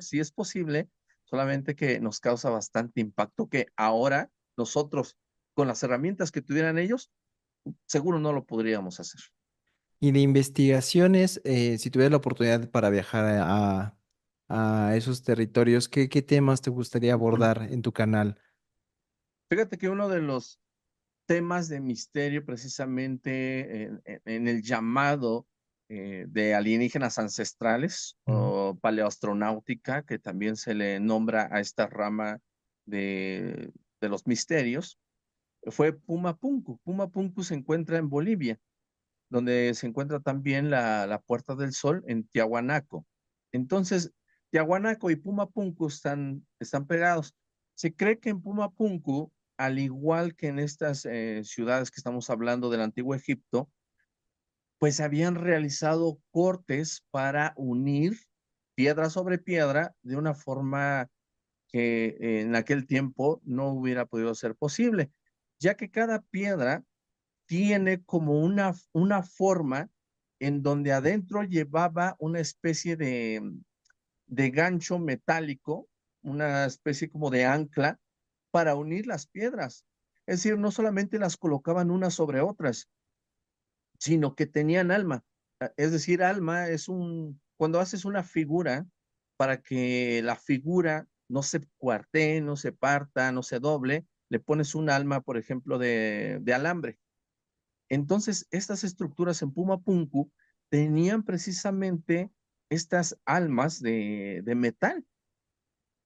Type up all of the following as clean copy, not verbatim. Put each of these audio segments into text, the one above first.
sí es posible, solamente que nos causa bastante impacto que ahora nosotros, con las herramientas que tuvieran ellos, seguro no lo podríamos hacer. Y de investigaciones, si tuvieras la oportunidad para viajar a esos territorios, ¿qué temas te gustaría abordar en tu canal? Fíjate que uno de los temas de misterio precisamente en el llamado de alienígenas ancestrales Mm. o paleoastronáutica, que también se le nombra a esta rama de, de los misterios, fue Pumapunku. Pumapunku se encuentra en Bolivia, donde se encuentra también la Puerta del Sol en Tiahuanaco. Entonces, Tiahuanaco y Pumapunku están pegados. Se cree que en Pumapunku, al igual que en estas ciudades que estamos hablando del antiguo Egipto, pues habían realizado cortes para unir piedra sobre piedra de una forma que en aquel tiempo no hubiera podido ser posible, ya que cada piedra tiene como una forma en donde adentro llevaba una especie de gancho metálico, una especie como de ancla para unir las piedras. Es decir, no solamente las colocaban unas sobre otras, sino que tenían alma. Es decir, alma es cuando haces una figura, para que la figura no se cuartee, no se parta, no se doble, le pones un alma, por ejemplo, de alambre. Entonces, estas estructuras en Pumapunku tenían precisamente estas almas de metal,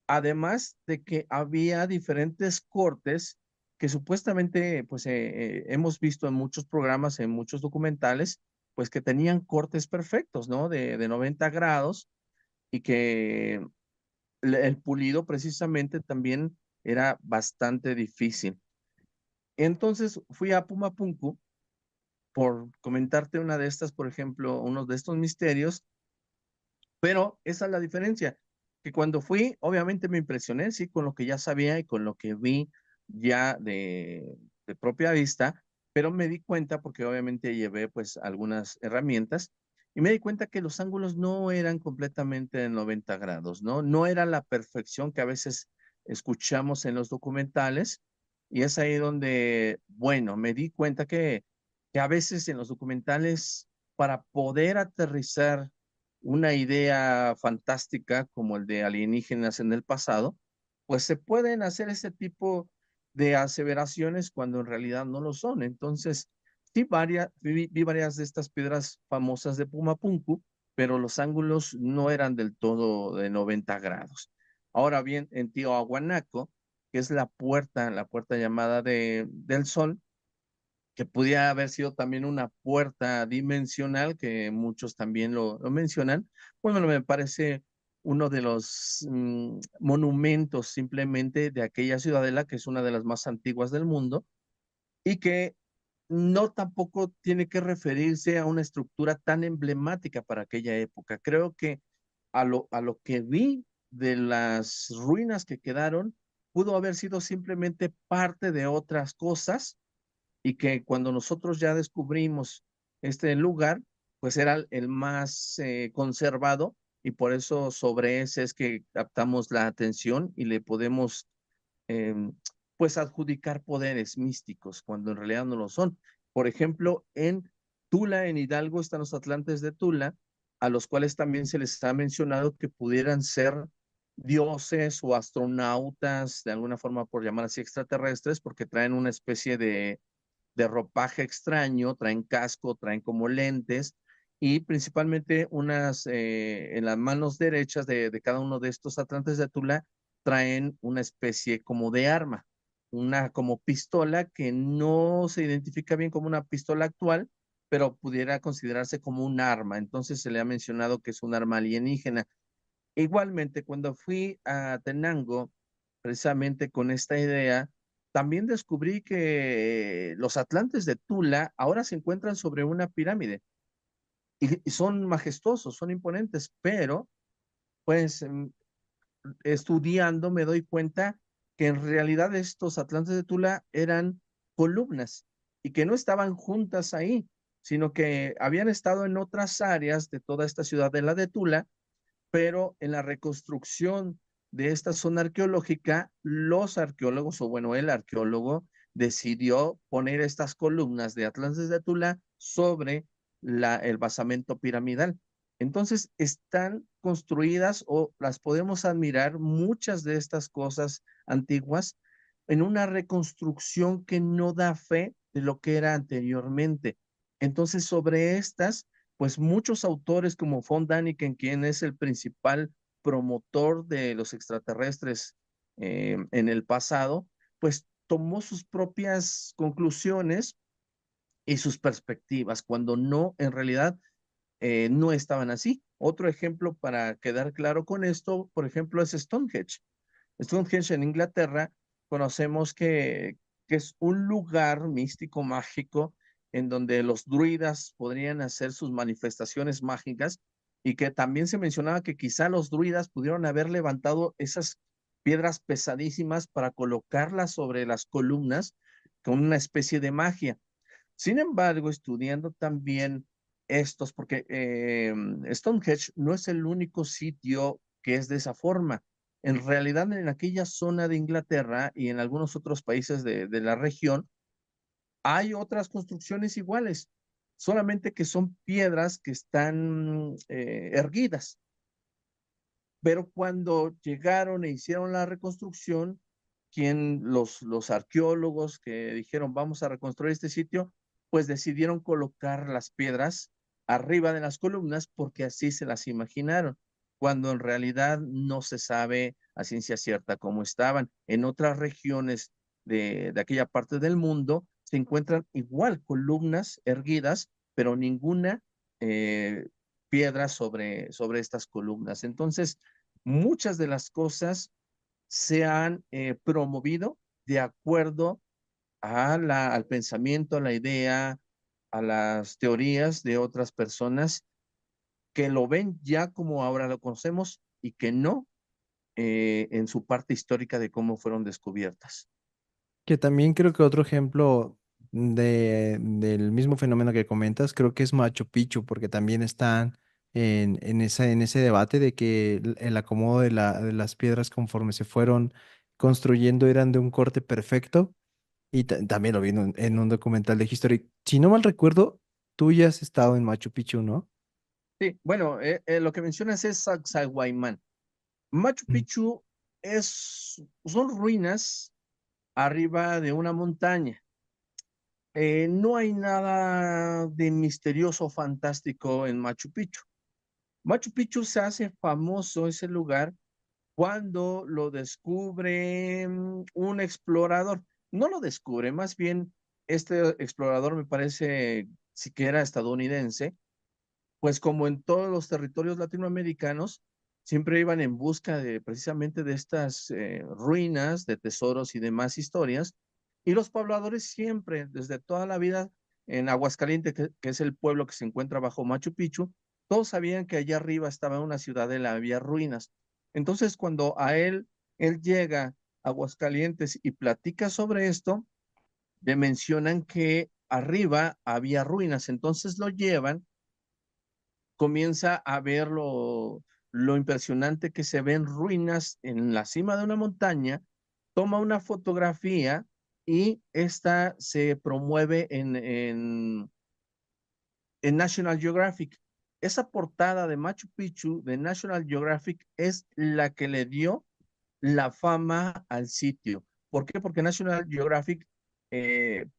además de que había diferentes cortes que supuestamente pues hemos visto en muchos programas, en muchos documentales, pues que tenían cortes perfectos, ¿no? De 90 grados y que el pulido precisamente también era bastante difícil. Entonces fui a Pumapunku por comentarte una de estas, por ejemplo, uno de estos misterios, pero esa es la diferencia, que cuando fui, obviamente me impresioné, sí, con lo que ya sabía y con lo que vi ya de propia vista, pero me di cuenta, porque obviamente llevé pues algunas herramientas, y me di cuenta que los ángulos no eran completamente de 90 grados, ¿no? No era la perfección que a veces escuchamos en los documentales, y es ahí donde, bueno, me di cuenta que a veces en los documentales, para poder aterrizar una idea fantástica como el de alienígenas en el pasado, pues se pueden hacer ese tipo de aseveraciones cuando en realidad no lo son. Entonces, sí, vi varias de estas piedras famosas de Pumapunku, pero los ángulos no eran del todo de 90 grados. Ahora bien, en Tiahuanaco, que es la puerta llamada del Sol, que pudiera haber sido también una puerta dimensional, que muchos también lo mencionan. Bueno, me parece uno de los monumentos simplemente de aquella ciudadela, que es una de las más antiguas del mundo, y que no tampoco tiene que referirse a una estructura tan emblemática para aquella época. Creo que a lo que vi de las ruinas que quedaron, pudo haber sido simplemente parte de otras cosas y que cuando nosotros ya descubrimos este lugar, pues era el más conservado y por eso sobre ese es que captamos la atención y le podemos eh, pues adjudicar poderes místicos cuando en realidad no lo son. Por ejemplo, en Tula, en Hidalgo, están los Atlantes de Tula, a los cuales también se les ha mencionado que pudieran ser dioses o astronautas, de alguna forma por llamar así extraterrestres, porque traen una especie de ropaje extraño, traen casco, traen como lentes y principalmente en las manos derechas de cada uno de estos atlantes de Tula traen una especie como de arma, una como pistola que no se identifica bien como una pistola actual, pero pudiera considerarse como un arma. Entonces se le ha mencionado que es un arma alienígena. Igualmente, cuando fui a Tenango, precisamente con esta idea, también descubrí que los atlantes de Tula ahora se encuentran sobre una pirámide y son majestuosos, son imponentes, pero pues estudiando me doy cuenta que en realidad estos atlantes de Tula eran columnas y que no estaban juntas ahí, sino que habían estado en otras áreas de toda esta ciudad de la de Tula, pero en la reconstrucción de esta zona arqueológica, los arqueólogos, o bueno, el arqueólogo decidió poner estas columnas de Atlantes de Tula sobre el basamento piramidal. Entonces, están construidas o las podemos admirar muchas de estas cosas antiguas en una reconstrucción que no da fe de lo que era anteriormente. Entonces, sobre estas, pues muchos autores como von Däniken, quien es el principal promotor de los extraterrestres en el pasado, pues tomó sus propias conclusiones y sus perspectivas, cuando no, en realidad, no estaban así. Otro ejemplo para quedar claro con esto, por ejemplo, es Stonehenge. Stonehenge en Inglaterra, conocemos que es un lugar místico, mágico, en donde los druidas podrían hacer sus manifestaciones mágicas y que también se mencionaba que quizá los druidas pudieron haber levantado esas piedras pesadísimas para colocarlas sobre las columnas con una especie de magia. Sin embargo, estudiando también estos, porque Stonehenge no es el único sitio que es de esa forma. En realidad, en aquella zona de Inglaterra y en algunos otros países de la región, hay otras construcciones iguales, solamente que son piedras que están erguidas. Pero cuando llegaron e hicieron la reconstrucción, los arqueólogos que dijeron vamos a reconstruir este sitio, pues decidieron colocar las piedras arriba de las columnas porque así se las imaginaron, cuando en realidad no se sabe a ciencia cierta cómo estaban. En otras regiones de aquella parte del mundo se encuentran igual columnas erguidas, pero ninguna eh, piedra sobre estas columnas. Entonces, muchas de las cosas se han promovido de acuerdo al pensamiento, a la idea, a las teorías de otras personas que lo ven ya como ahora lo conocemos y que no en su parte histórica de cómo fueron descubiertas. Que también creo que otro ejemplo del mismo fenómeno que comentas, creo que es Machu Picchu, porque también están en ese debate de que el acomodo de las piedras conforme se fueron construyendo eran de un corte perfecto. Y también lo vi en un documental de History. Si no mal recuerdo, tú ya has estado en Machu Picchu, ¿no? Sí, bueno, lo que mencionas es Sacsayhuamán. Machu Mm. Picchu son ruinas arriba de una montaña. No hay nada de misterioso o fantástico en Machu Picchu. Machu Picchu se hace famoso ese lugar cuando lo descubre un explorador. No lo descubre, más bien este explorador me parece siquiera estadounidense, pues como en todos los territorios latinoamericanos, siempre iban en busca de precisamente de estas ruinas, de tesoros y demás historias. Y los pobladores siempre, desde toda la vida, en Aguascalientes, que es el pueblo que se encuentra bajo Machu Picchu, todos sabían que allá arriba estaba una ciudadela, había ruinas. Entonces, cuando él llega a Aguascalientes y platica sobre esto, le mencionan que arriba había ruinas. Entonces lo llevan, comienza a ver lo impresionante que se ven ruinas en la cima de una montaña, toma una fotografía y esta se promueve en National Geographic. Esa portada de Machu Picchu de National Geographic es la que le dio la fama al sitio. ¿Por qué? Porque National Geographic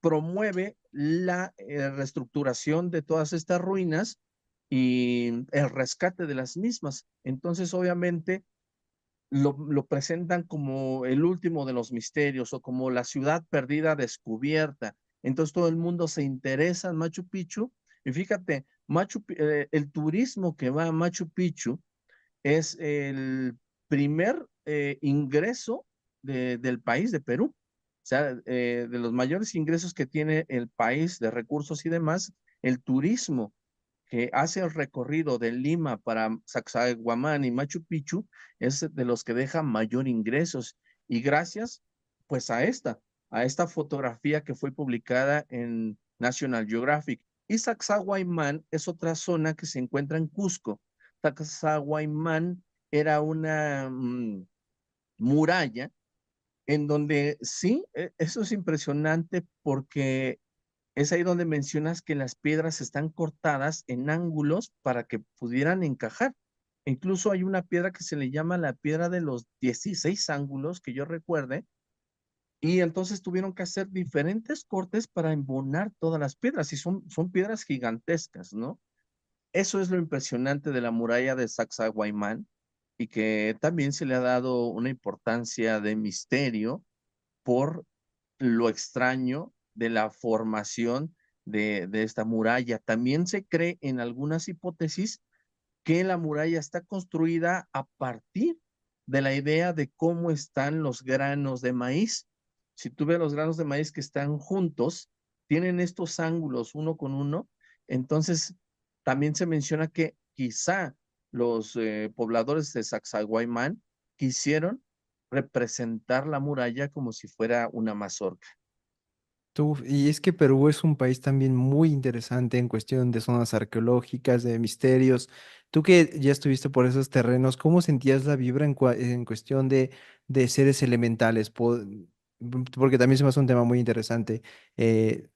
promueve la reestructuración de todas estas ruinas y el rescate de las mismas. Entonces, obviamente, lo presentan como el último de los misterios o como la ciudad perdida descubierta. Entonces, todo el mundo se interesa en Machu Picchu. Y fíjate, el turismo que va a Machu Picchu es el primer ingreso del país de Perú. O sea, de los mayores ingresos que tiene el país de recursos y demás, el turismo que hace el recorrido de Lima para Sacsayhuamán y Machu Picchu es de los que deja mayor ingresos. Y gracias, pues a esta fotografía que fue publicada en National Geographic. Y Sacsayhuamán es otra zona que se encuentra en Cusco. Sacsayhuamán era una muralla en donde sí, eso es impresionante porque es ahí donde mencionas que las piedras están cortadas en ángulos para que pudieran encajar. Incluso hay una piedra que se le llama la piedra de los 16 ángulos, que yo recuerde, y entonces tuvieron que hacer diferentes cortes para embonar todas las piedras, y son piedras gigantescas, ¿no? Eso es lo impresionante de la muralla de Sacsayhuamán, y que también se le ha dado una importancia de misterio por lo extraño de la formación de esta muralla. También se cree en algunas hipótesis que la muralla está construida a partir de la idea de cómo están los granos de maíz. Si tú ves los granos de maíz que están juntos, tienen estos ángulos uno con uno, entonces también se menciona que quizá los pobladores de Sacsayhuamán quisieron representar la muralla como si fuera una mazorca. Y es que Perú es un país también muy interesante en cuestión de zonas arqueológicas, de misterios. Tú que ya estuviste por esos terrenos, ¿cómo sentías la vibra en cuestión de seres elementales? Porque también se me hace un tema muy interesante. Eh,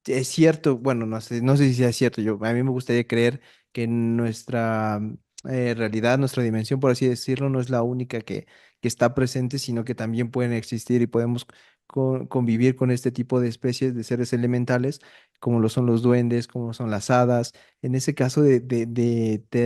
es cierto, bueno, no sé si sea cierto, a mí me gustaría creer que nuestra realidad, nuestra dimensión, por así decirlo, no es la única que está presente, sino que también pueden existir y podemos convivir con este tipo de especies de seres elementales, como lo son los duendes, como son las hadas. En ese caso de